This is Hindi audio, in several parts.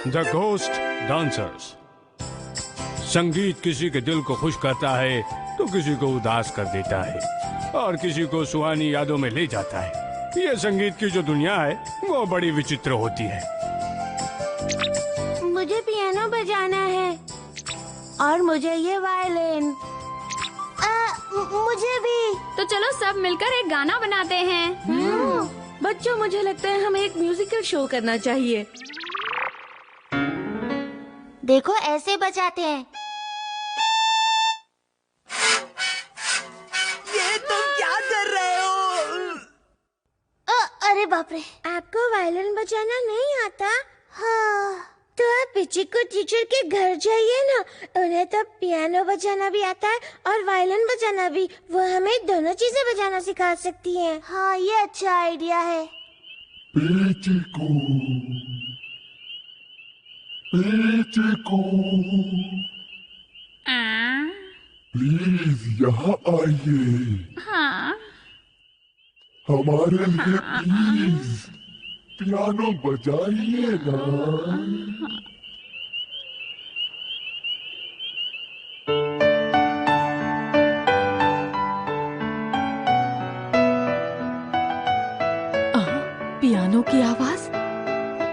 The ghost dancers. संगीत किसी के दिल को खुश करता है तो किसी को उदास कर देता है और किसी को सुहानी यादों में ले जाता है। ये संगीत की जो दुनिया है वो बड़ी विचित्र होती है। मुझे पियानो बजाना है और मुझे ये वायलिन। मुझे भी। तो चलो सब मिलकर एक गाना बनाते हैं। बच्चों, मुझे लगता है हमें एक म्यूजिकल शो करना चाहिए। देखो ऐसे बजाते हैं। ये तुम क्या कर रहे हो? अरे बाप रे, आपको वायलिन बजाना नहीं आता? हाँ, तो आप पिचिको टीचर के घर जाइए ना, उन्हें तो पियानो बजाना भी आता है और वायलिन बजाना भी। वो हमें दोनों चीजें बजाना सिखा सकती हैं। हाँ, ये अच्छा आइडिया है। पिचिको, प्लीज यहाँ आइए। हाँ। हमारे लिए प्लीज पियानो बजाइए ना। पियानो की आवाज।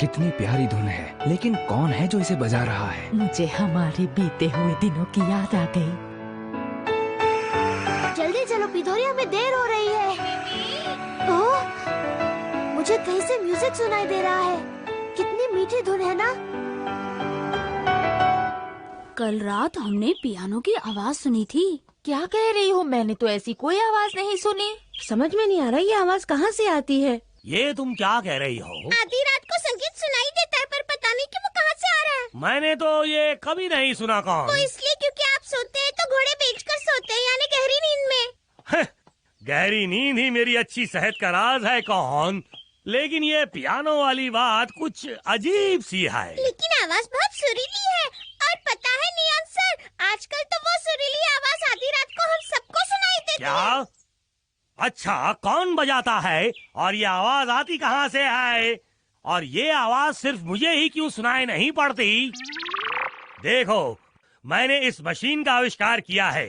कितनी प्यारी धुन है, लेकिन कौन है जो इसे बजा रहा है? मुझे हमारे बीते हुए दिनों की याद आ गई। जल्दी चलो पिथोरी, हमें देर हो रही है। ओह, मुझे कहीं से म्यूजिक सुनाई दे रहा है। कितनी मीठी धुन है ना। कल रात हमने पियानो की आवाज सुनी थी। क्या कह रही हो? मैंने तो ऐसी कोई आवाज नहीं सुनी। समझ में नहीं आ रहा ये आवाज कहाँ से आती है। ये तुम क्या कह रही हो? आधी रात को संगीत सुनाई देता है, पर पता नहीं कि वो कहाँ से आ रहा है। मैंने तो ये कभी नहीं सुना। कौन? वो इसलिए क्योंकि आप सोते हैं तो घोड़े बेचकर सोते हैं, यानी गहरी नींद में। गहरी नींद ही मेरी अच्छी सेहत का राज है। कौन? लेकिन ये पियानो वाली बात कुछ अजीब सी है। लेकिन आवाज बहुत सुरीली है। और पता है नियॉन सर, आजकल तो वो सुरीली आवाज आधी रात को हम सबको सुनाई देती है। क्या? अच्छा, कौन बजाता है और ये आवाज आती कहाँ से है? और ये आवाज सिर्फ मुझे ही क्यों सुनाई नहीं पड़ती? देखो, मैंने इस मशीन का आविष्कार किया है।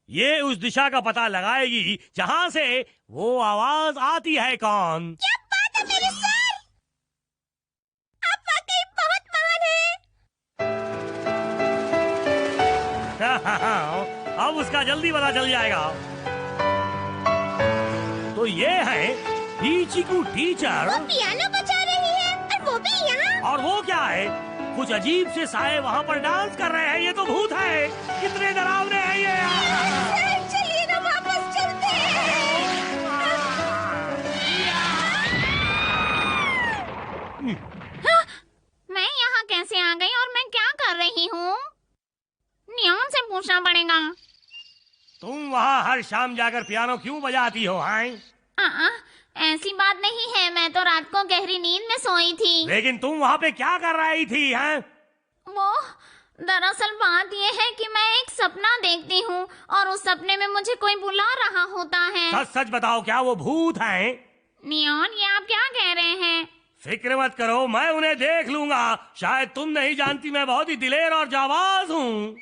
ये उस दिशा का पता लगाएगी जहाँ से वो आवाज आती है। कौन? क्या बात है मेरे सर, आप वाकई बहुत महान हैं। अब उसका जल्दी पता चल जाएगा। तो ये है पीचिकू टीचर। वो पियानो बजा रही है और वो भी यहाँ। और वो क्या है? कुछ अजीब से साए वहाँ पर डांस कर रहे हैं। ये तो भूत है। कितने डरावने हैं ये। सर, चलिए ना वापस चलते हैं। हाँ, मैं यहाँ कैसे आ गई और मैं क्या कर रही हूँ? नियॉन से पूछना पड़ेगा। तुम वहाँ हर शाम जाकर पियानो क्यों बजाती हो? ऐसी बात नहीं है, मैं तो रात को गहरी नींद में सोई थी। लेकिन तुम वहाँ पे क्या कर रही थी? हैं? वो दरअसल बात ये है कि मैं एक सपना देखती हूँ और उस सपने में मुझे कोई बुला रहा होता है। सच सच बताओ, क्या वो भूत हैं? नियॉन, ये आप क्या कह रहे हैं? फिक्र मत करो, मैं उन्हें देख लूंगा। शायद तुम नहीं जानती, मैं बहुत ही दिलेर और जाबाज हूँ।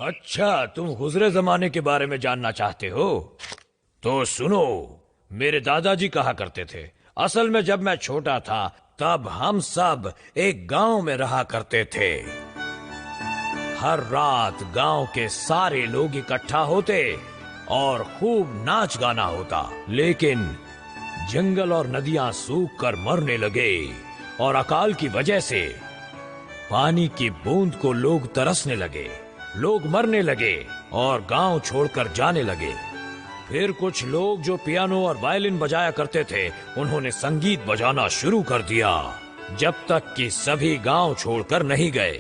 अच्छा, तुम गुजरे जमाने के बारे में जानना चाहते हो? तो सुनो, मेरे दादाजी कहा करते थे, असल में जब मैं छोटा था तब हम सब एक गांव में रहा करते थे। हर रात गांव के सारे लोग इकट्ठा होते और खूब नाच गाना होता। लेकिन जंगल और नदियां सूख कर मरने लगे और अकाल की वजह से पानी की बूंद को लोग तरसने लगे। लोग मरने लगे और गांव छोड़कर जाने लगे। फिर कुछ लोग जो पियानो और वायलिन बजाया करते थे, उन्होंने संगीत बजाना शुरू कर दिया, जब तक कि सभी गांव छोड़कर नहीं गए।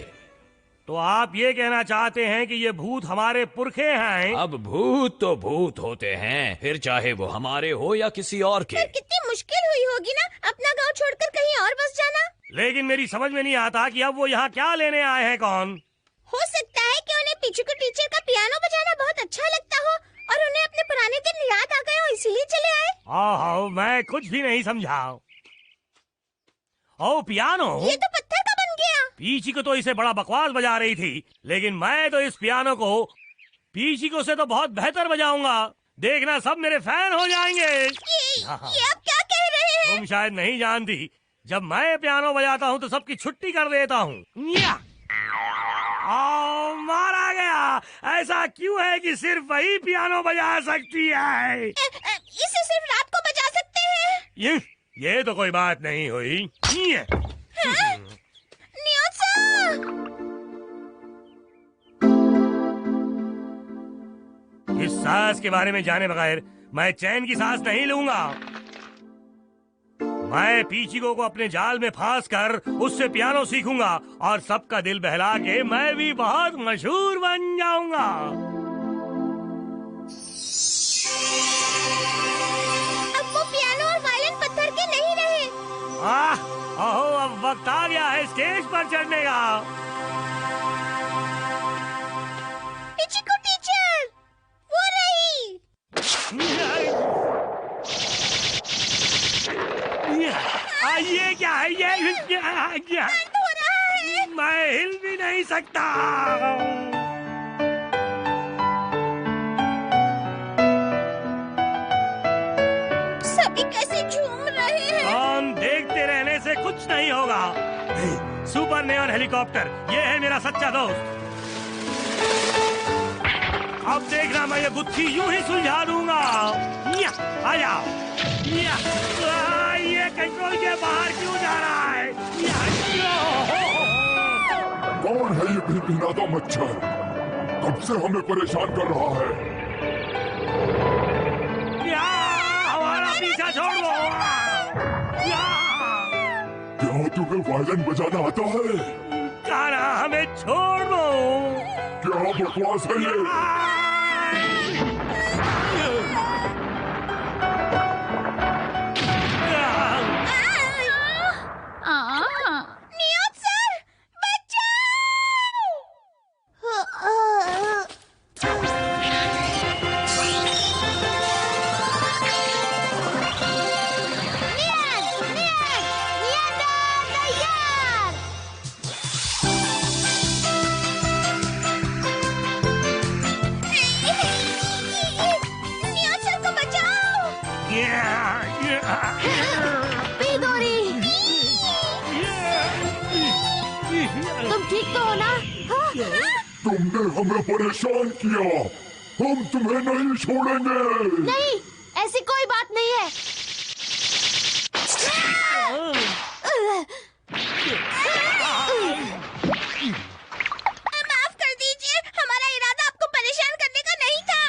तो आप ये कहना चाहते हैं कि ये भूत हमारे पुरखे हैं? अब भूत तो भूत होते हैं, फिर चाहे वो हमारे हो या किसी और के। कितनी मुश्किल हुई होगी ना अपना गांव छोड़कर कहीं और बस जाना। लेकिन मेरी समझ में नहीं आता कि अब वो यहाँ क्या लेने आए हैं। कौन? हो सकता है कि उन्हें पिचिको टीचर का पियानो बजाना बहुत अच्छा लगता हो और उन्हें अपने पुराने दिन याद आ गए हो, इसीलिए चले आए। ओहो, मैं कुछ भी नहीं समझा। ओ पियानो, ये तो पत्थर का बन गया। पीची को तो इसे बड़ा बकवास बजा रही थी, लेकिन मैं तो इस पियानो को पीची को से तो बहुत बेहतर बजाऊंगा। देखना सब मेरे फैन हो जाएंगे। ये आप क्या कह रहे हैं? तुम शायद नहीं जानती, जब मैं पियानो बजाता हूँ तो सबकी छुट्टी कर देता हूँ। मारा गया। ऐसा क्यों है कि सिर्फ वही पियानो बजा सकती है? इसे सिर्फ रात को बजा सकते हैं। ये तो कोई बात नहीं हुई। न्योत्सा! इस सांस के बारे में जाने बगैर मैं चैन की सांस नहीं लूंगा। मैं पीचिको को अपने जाल में फांस कर उससे पियानो सीखूंगा और सबका दिल बहला के मैं भी बहुत मशहूर बन जाऊंगा। अब वो पियानो और वायलिन पत्थर के नहीं रहे। ओहो, अब वक्त आ गया है स्टेज पर चढ़ने का। पीचिको टीचर, वो रही। ये क्या है? ये हो रहा है। मैं हिल भी नहीं सकता। सभी कैसे झूम रहे हैं? हम देखते रहने से कुछ नहीं होगा। सुपर नेऑन हेलीकॉप्टर, ये है मेरा सच्चा दोस्त। अब देखना मैं ये गुत्थी यूं ही सुलझा दूंगा। आ जाओ। ये कंट्रोल के बाहर क्यों जा रहा है? कौन है ये भिनभिनाता मच्छर? कब से हमें परेशान कर रहा है? हमारा पीछा छोड़ दो। क्या तुम्हें वायलिन बजाना आता है? काना, हमें छोड़ दो। क्या बकवास है ये? नियत सर, बचाओ! नियत सर को बचाओ! पीदोरी, तुम ठीक तो हो ना? तुमने हमें परेशान किया, हम तुम्हें नहीं छोड़ेंगे। नहीं, ऐसी कोई बात नहीं है। माफ कर दीजिए, हमारा इरादा आपको परेशान करने का नहीं था।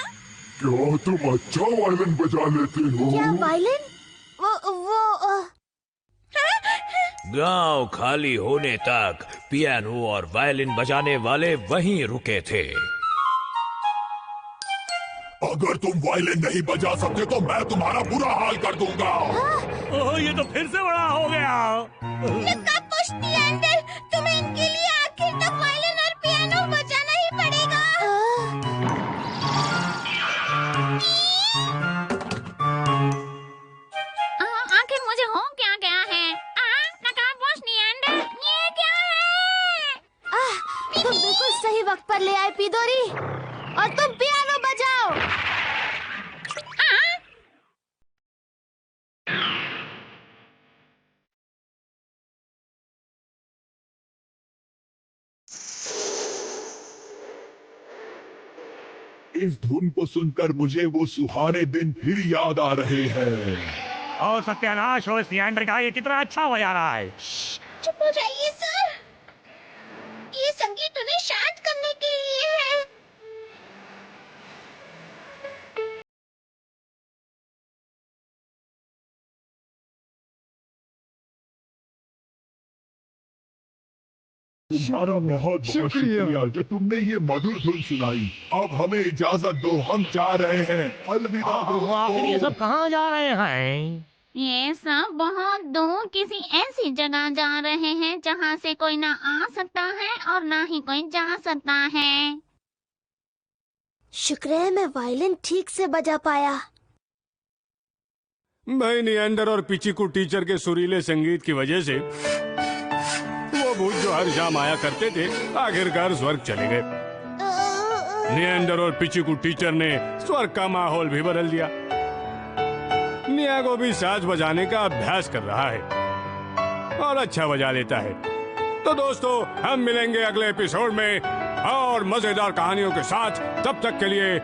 क्या तुम अच्छा वायलिन बजा लेते हो? क्या वायलिन? वो गांव खाली होने तक पियानो और वायलिन बजाने वाले वहीं रुके थे। अगर तुम वायलिन नहीं बजा सकते तो मैं तुम्हारा बुरा हाल कर दूंगा। ओह, ये तो फिर से बड़ा हो गया। नकाबपोश नियंडर, तुम्हें इनके लिए आखिर तक वायलिन और पियानो बजाना ही पड़ेगा। आखिर मुझे हो क्या गया है? नकाबपोश नियंडर, ये क्या है? तुम बिल्कुल सही वक्त पर ले आए पीदोरी, और तुम पियानो बजाओ। इस धुन को सुनकर मुझे वो सुहाने दिन फिर याद आ रहे हैं। और सत्यानाश हो इस नियंडर का, ये कितना अच्छा बजा रहा है। चुप हो जाइए सर, ये संगीत उन्हें शांत करने के लिए है। तुम्हारा बहुत शुक्रिया कि तुमने ये मधुर धुन सुनाई। अब हमें इजाजत दो, हम जा रहे हैं। अलविदा आखिर ये दोस्तों। सब कहाँ जा रहे हैं? ये सब बहुत दूर किसी ऐसी जगह जा रहे हैं जहाँ से कोई ना आ सकता है और ना ही कोई जा सकता है। शुक्र है मैं वायलिन ठीक से बजा पाया। मैं नियंडर और पिचिकू टीचर के सुरीले संगीत की वजह से वो भूत जो जो हर शाम आया करते थे आखिरकार स्वर्ग चले गए। नियंदर और पिचिकू टीचर ने स्वर्ग का माहौल भी बदल दिया। नियागो भी साज बजाने का अभ्यास कर रहा है और अच्छा बजा लेता है। तो दोस्तों, हम मिलेंगे अगले एपिसोड में और मजेदार कहानियों के साथ। तब तक के लिए